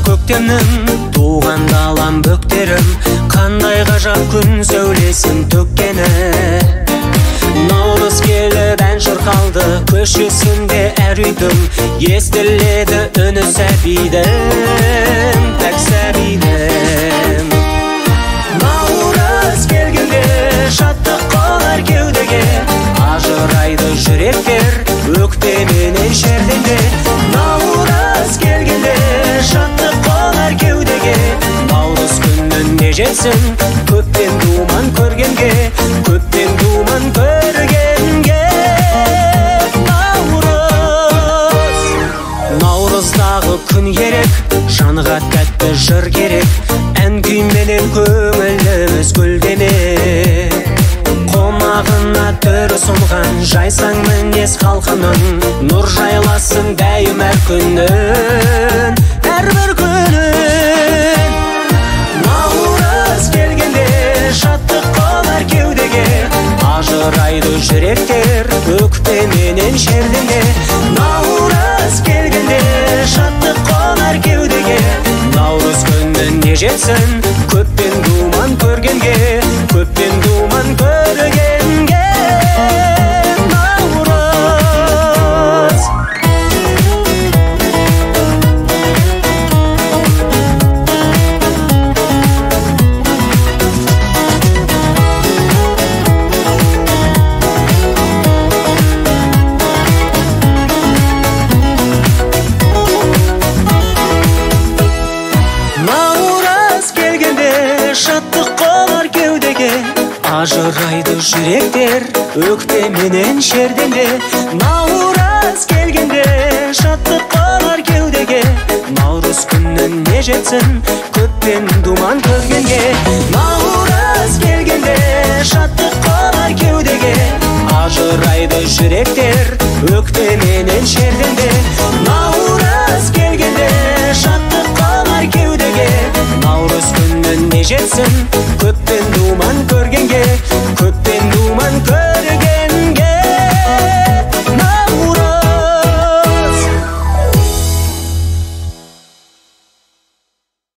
көктемнің туған далам бөктерім, қандай ғажап күн сәулесін төккені. Наурыз келіп ән шырқалды көшесінде әр үйдің, естіледі үні сәбидің, пәк сәбидің. Наурыз келгенде шаттық қолар кеудеге, ажырайды жүректер өкпеменен шерденде. Наурыз келгенде шаттық қолар кеудеге, наурыз күнін не жетсін көптен думан көргенге, көптен думан көргенге. Наурыздағы күн ерек, жанға тәтті жыр керек, ән күйменен көңіліміз гүлдеме. Қомағына түрі сұнған жайсаң мінез халқының, нұр жайласын дәйім әр күнін, әрбір күнін. Наурыз келгенде шаттық қолар кеудеге, ажырайды жүректер өкпеменен шерденде. Наурыз келгенде шаттық қолар кеудеге, наурыз күнін не жетсін көптен думан көргенге, көптен думан көргенге. Наурыз шаттық қолар кеудеге, ажырайды жүректер өкпеменен шерденде. Наурыз келгенде шаттық қолар кеудеге, наурыз күнін не жетсін көптен думан көргенге. Наурыз келгенде шаттық қолар кеудеге, ажырайды жүректер өкпеменен шерденде. Наурыз келгенде шаттық қолар кеудеге, наурыз күнін не жетсін көптен